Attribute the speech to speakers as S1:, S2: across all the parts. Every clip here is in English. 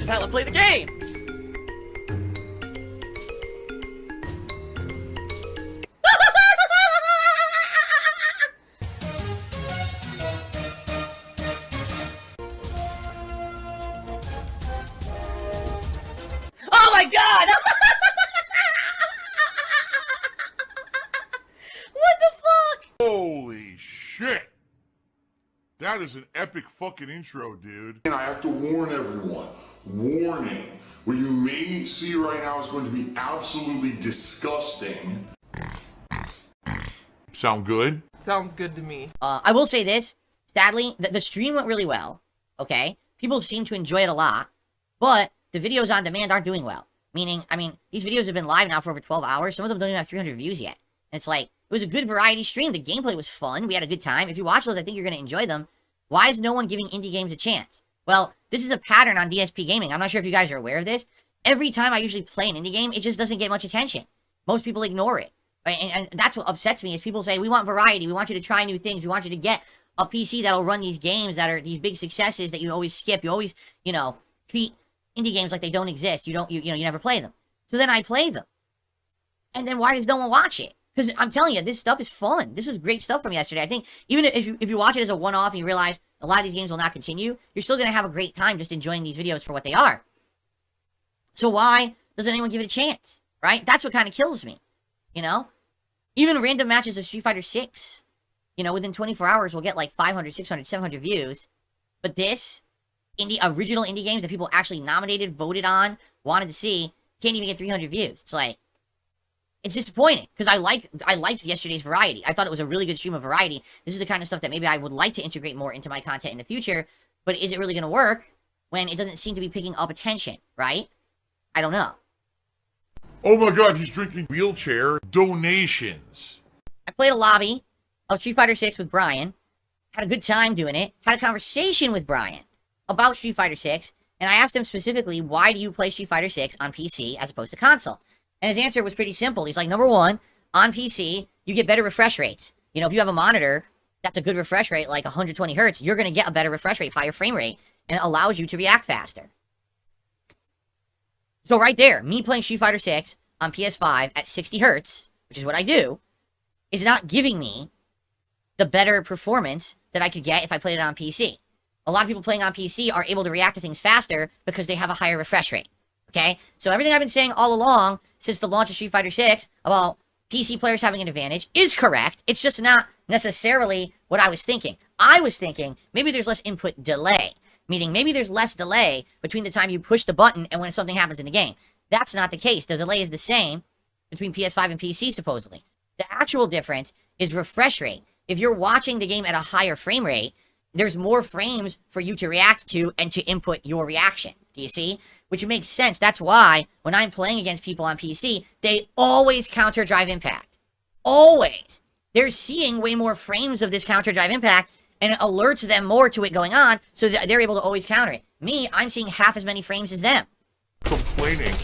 S1: is how I play the game! Oh my god! What the fuck?
S2: Holy shit! That is an epic fucking intro, dude. And I have to warn everyone. Warning. What you may see right now is going to be absolutely disgusting. Sound good?
S3: Sounds good to me.
S1: I will say this. Sadly, the stream went really well. Okay? People seem to enjoy it a lot. But the videos on demand aren't doing well. Meaning, I mean, these videos have been live now for over 12 hours. Some of them don't even have 300 views yet. And it's like, it was a good variety stream. The gameplay was fun. We had a good time. If you watch those, I think you're going to enjoy them. Why is no one giving indie games a chance? Well, this is a pattern on DsP Gaming. I'm not sure if you guys are aware of this. Every time I usually play an indie game, it just doesn't get much attention. Most people ignore it. And that's what upsets me, is people say, we want variety. We want you to try new things. We want you to get a PC that'll run these games that are these big successes that you always skip. You always, treat indie games like they don't exist. You never play them. So then I play them. And then why does no one watch it? Because I'm telling you, this stuff is fun. This is great stuff from yesterday. I think even if you watch it as a one-off and you realize a lot of these games will not continue, you're still going to have a great time just enjoying these videos for what they are. So why doesn't anyone give it a chance? Right? That's what kind of kills me. Even random matches of Street Fighter 6, within 24 hours will get like 500, 600, 700 views. But this, original indie games that people actually nominated, voted on, wanted to see, can't even get 300 views. It's like, it's disappointing, because I liked yesterday's variety. I thought it was a really good stream of variety. This is the kind of stuff that maybe I would like to integrate more into my content in the future, but is it really going to work when it doesn't seem to be picking up attention, right? I don't know.
S2: Oh my god, he's drinking wheelchair donations.
S1: I played a lobby of Street Fighter 6 with Brian, had a good time doing it, had a conversation with Brian about Street Fighter 6, and I asked him specifically, why do you play Street Fighter 6 on PC as opposed to console? And his answer was pretty simple. He's like, number one, on PC, you get better refresh rates. If you have a monitor that's a good refresh rate, like 120 hertz, you're going to get a better refresh rate, higher frame rate, and it allows you to react faster. So right there, me playing Street Fighter 6 on PS5 at 60 hertz, which is what I do, is not giving me the better performance that I could get if I played it on PC. A lot of people playing on PC are able to react to things faster because they have a higher refresh rate. Okay? So everything I've been saying all along since the launch of Street Fighter 6 about PC players having an advantage is correct. It's just not necessarily what I was thinking. I was thinking maybe there's less input delay, meaning maybe there's less delay between the time you push the button and when something happens in the game. That's not the case. The delay is the same between PS5 and PC, supposedly. The actual difference is refresh rate. If you're watching the game at a higher frame rate, there's more frames for you to react to and to input your reaction. Do you see? Which makes sense. That's why when I'm playing against people on PC, they always counter drive impact. Always. They're seeing way more frames of this counter drive impact, and it alerts them more to it going on, so that they're able to always counter it. Me, I'm seeing half as many frames as them.
S2: Complaining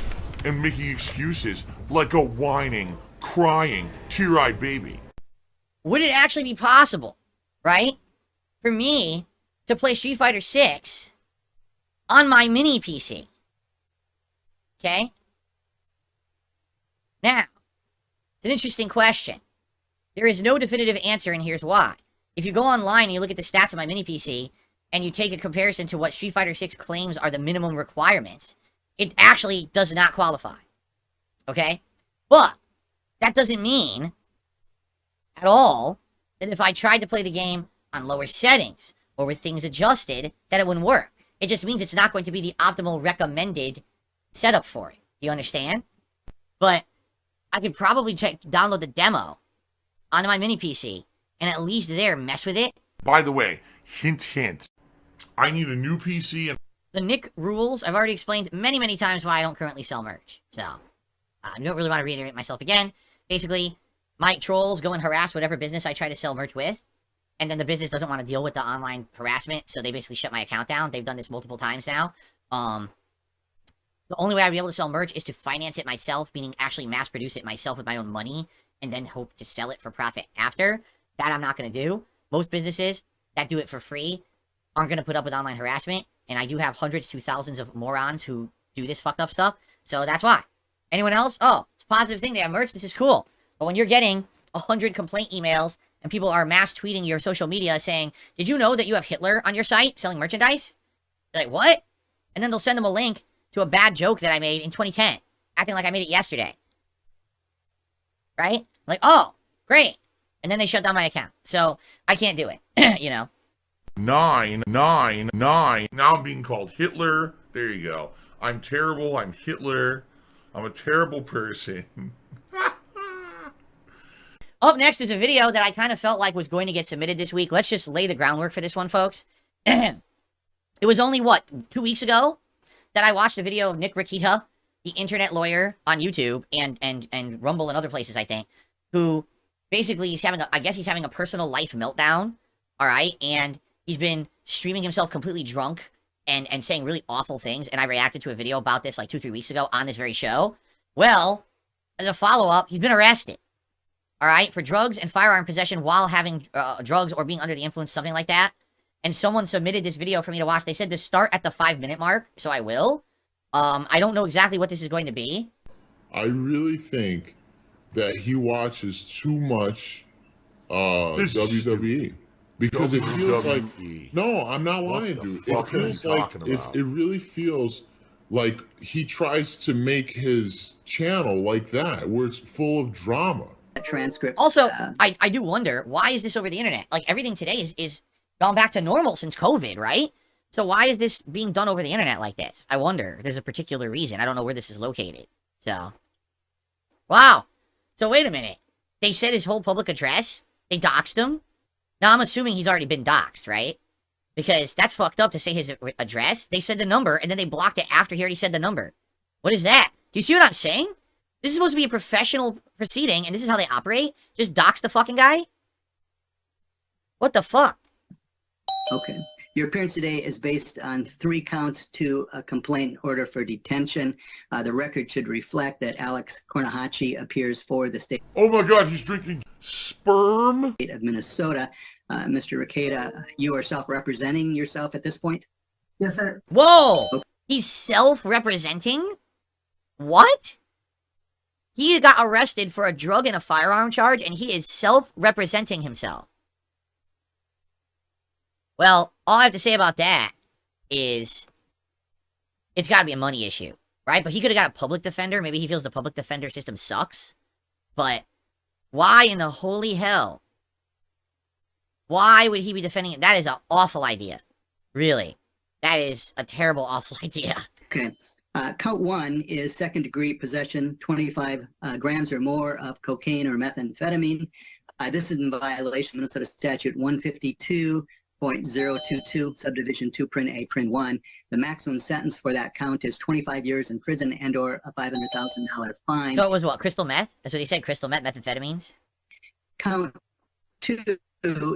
S2: and making excuses like a whining, crying, tear-eyed baby.
S1: Would it actually be possible, right, for me to play Street Fighter 6 on my mini PC? Okay? Now, it's an interesting question. There is no definitive answer, and here's why. If you go online and you look at the stats of my mini PC, and you take a comparison to what Street Fighter 6 claims are the minimum requirements, it actually does not qualify. Okay? But that doesn't mean at all that if I tried to play the game on lower settings or with things adjusted, that it wouldn't work. It just means it's not going to be the optimal recommended setup for it. You understand? But I could probably download the demo onto my mini PC and at least there mess with it.
S2: By the way, hint hint, I need a new PC and...
S1: The Nick rules, I've already explained many, many times why I don't currently sell merch. So, I don't really want to reiterate myself again. Basically, my trolls go and harass whatever business I try to sell merch with, and then the business doesn't want to deal with the online harassment, so they basically shut my account down. They've done this multiple times now. The only way I'd be able to sell merch is to finance it myself, meaning actually mass produce it myself with my own money, and then hope to sell it for profit after. That I'm not going to do. Most businesses that do it for free aren't going to put up with online harassment, and I do have hundreds to thousands of morons who do this fucked up stuff, so that's why. Anyone else? Oh, it's a positive thing. They have merch. This is cool. But when you're getting 100 complaint emails and people are mass tweeting your social media saying, did you know that you have Hitler on your site selling merchandise? You're like, what? And then they'll send them a link to a bad joke that I made in 2010, acting like I made it yesterday. Right? Like, oh, great. And then they shut down my account. So I can't do it, you know.
S2: 999. Now I'm being called Hitler. There you go. I'm terrible. I'm Hitler. I'm a terrible person.
S1: Up next is a video that I kind of felt like was going to get submitted this week. Let's just lay the groundwork for this one, folks. It was only, what, 2 weeks ago that I watched a video of Nick Rekieta, the internet lawyer on YouTube and Rumble and other places, I think, who basically is having I guess he's having a personal life meltdown, all right? And he's been streaming himself completely drunk and saying really awful things, and I reacted to a video about this like 2-3 weeks ago on this very show. Well, as a follow-up, he's been arrested, all right, for drugs and firearm possession while having drugs or being under the influence, something like that. And someone submitted this video for me to watch. They said to start at the 5-minute mark, so I will. I don't know exactly what this is going to be.
S3: I really think that he watches too much WWE. Because it feels like, no, I'm not lying, dude. It feels like, it really feels like he tries to make his channel like that, where it's full of drama.
S4: Transcripts.
S1: Also, I do wonder, why is this over the internet? Like, everything today is gone back to normal since COVID, right? So why is this being done over the internet like this? I wonder if there's a particular reason. I don't know where this is located. So, wow. So wait a minute. They said his whole public address? They doxed him? Now, I'm assuming he's already been doxed, right? Because that's fucked up to say his address. They said the number, and then they blocked it after he already said the number. What is that? Do you see what I'm saying? This is supposed to be a professional proceeding, and this is how they operate? Just dox the fucking guy? What the fuck?
S4: Okay. Your appearance today is based on 3 counts to a complaint order for detention. The record should reflect that Alex Kornahachi appears for the state
S2: Oh my god, he's drinking sperm?
S4: of Minnesota. Mr. Rekieta, you are self-representing yourself at this point?
S5: Yes, sir.
S1: Whoa!
S4: Okay.
S1: He's self-representing? What? He got arrested for a drug and a firearm charge, and he is self-representing himself. Well, all I have to say about that is it's got to be a money issue, right? But he could have got a public defender. Maybe he feels the public defender system sucks. But why in the holy hell? Why would he be defending it? That is an awful idea. Really. That is a terrible, awful idea.
S4: Okay. Count 1 is second-degree possession, 25 grams or more of cocaine or methamphetamine. This is in violation of Minnesota Statute 152.022, subdivision 2, print A, print 1. The maximum sentence for that count is 25 years in prison and or a $500,000 fine.
S1: So it was what, crystal meth? That's what he said, crystal meth, methamphetamines?
S4: Count 2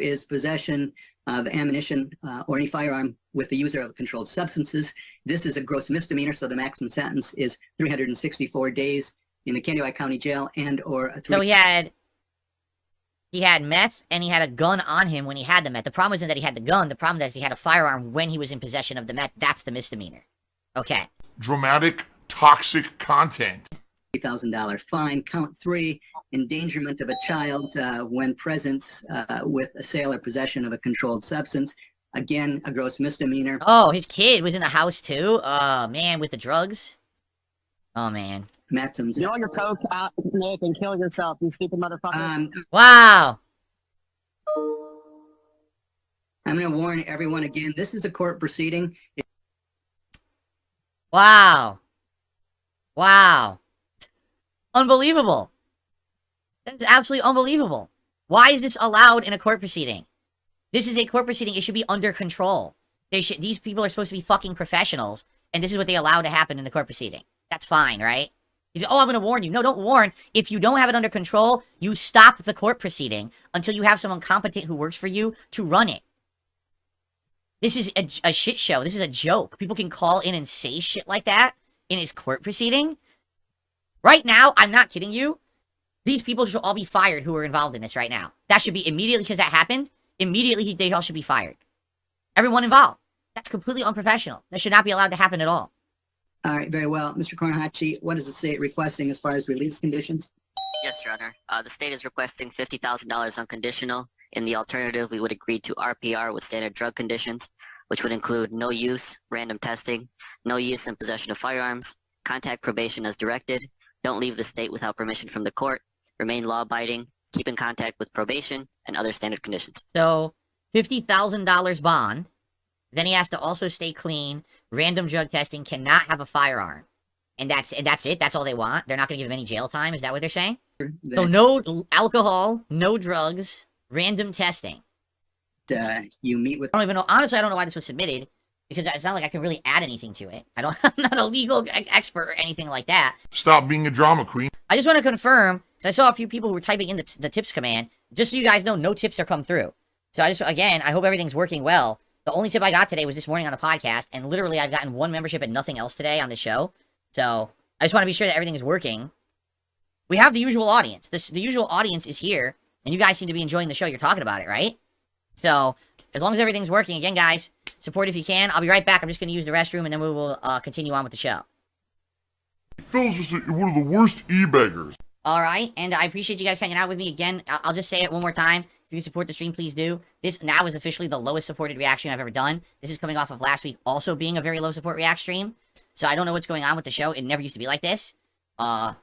S4: is possession of ammunition or any firearm with the user of controlled substances. This is a gross misdemeanor, so the maximum sentence is 364 days in the Kansas County Jail and or a
S1: So he had meth, and he had a gun on him when he had the meth. The problem isn't that he had the gun. The problem is he had a firearm when he was in possession of the meth. That's the misdemeanor. Okay.
S2: Dramatic, toxic content.
S4: $3,000 fine. Count 3, endangerment of a child when present with a sale or possession of a controlled substance. Again, a gross misdemeanor.
S1: Oh, his kid was in the house too? Oh, man, with the drugs? Oh, man.
S4: Maximum.
S5: Yell your coke out, Nick, and kill yourself, you stupid motherfucker.
S1: Wow.
S4: I'm going to warn everyone again. This is a court proceeding.
S1: Wow. Wow. Unbelievable. That's absolutely unbelievable. Why is this allowed in a court proceeding? This is a court proceeding. It should be under control. These people are supposed to be fucking professionals, and this is what they allow to happen in a court proceeding. That's fine, right? He's like, oh, I'm going to warn you. No, don't warn. If you don't have it under control, you stop the court proceeding until you have someone competent who works for you to run it. This is a shit show. This is a joke. People can call in and say shit like that in his court proceeding. Right now, I'm not kidding you. These people should all be fired who are involved in this right now. That should be immediately, because that happened, immediately they all should be fired. Everyone involved. That's completely unprofessional. That should not be allowed to happen at all.
S4: All right, very well. Mr. Kornahachi, what is the state requesting as far as release conditions?
S6: Yes, Your Honor. The state is requesting $50,000 unconditional. In the alternative, we would agree to RPR with standard drug conditions, which would include no use, random testing, no use and possession of firearms, contact probation as directed, don't leave the state without permission from the court, remain law-abiding, keep in contact with probation, and other standard conditions.
S1: So, $50,000 bond. Then he has to also stay clean, random drug testing, cannot have a firearm. And that's it? That's all they want? They're not going to give him any jail time? Is that what they're saying? So no alcohol, no drugs, random testing.
S4: You meet with...
S1: I don't even know. Honestly, I don't know why this was submitted, because it's not like I can really add anything to it. I'm not a legal expert or anything like that.
S2: Stop being a drama queen.
S1: I just want to confirm, I saw a few people who were typing in the tips command. Just so you guys know, no tips are come through. So I hope everything's working well. The only tip I got today was this morning on the podcast, and literally I've gotten one membership and nothing else today on the show. So I just want to be sure that everything is working. We have the usual audience. The usual audience is here, and you guys seem to be enjoying the show. You're talking about it, right? So as long as everything's working, again, guys, support if you can. I'll be right back. I'm just going to use the restroom, and then we will continue on with the show.
S2: Phil's just one of the worst e-beggars.
S1: All right, and I appreciate you guys hanging out with me again. I'll just say it one more time. If you support the stream, please do. This now is officially the lowest supported react stream I've ever done. This is coming off of last week also being a very low support react stream. So I don't know what's going on with the show. It never used to be like this. You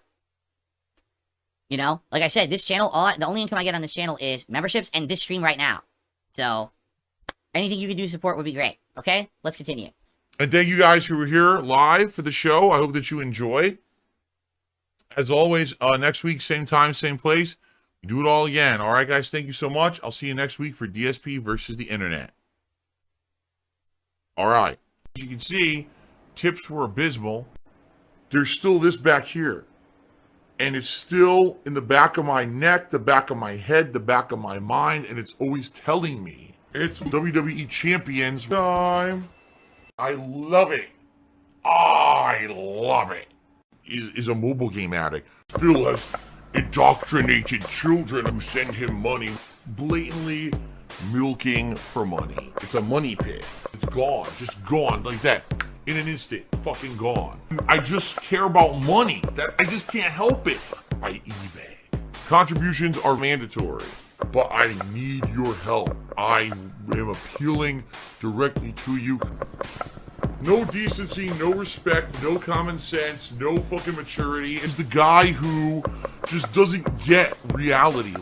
S1: know, like I said, this channel, the only income I get on this channel is memberships and this stream right now. So anything you can do to support would be great. Okay, let's continue.
S2: And thank you guys who were here live for the show. I hope that you enjoy. As always, next week, same time, same place. Do it all again. All right, guys, thank you so much. I'll see you next week for DSP versus the internet. All right. As you can see, tips were abysmal. There's still this back here. And it's still in the back of my neck, the back of my head, the back of my mind, and it's always telling me it's WWE Champions time. I love it. I love it. Is a mobile game addict. Phil has indoctrinated children who send him money, blatantly milking for money. It's a money pit. It's gone, just gone like that. In an instant, fucking gone. I just care about money. That I just can't help it. I eBay. Contributions are mandatory, but I need your help. I am appealing directly to you. No decency, no respect, no common sense, no fucking maturity. Is the guy who just doesn't get reality.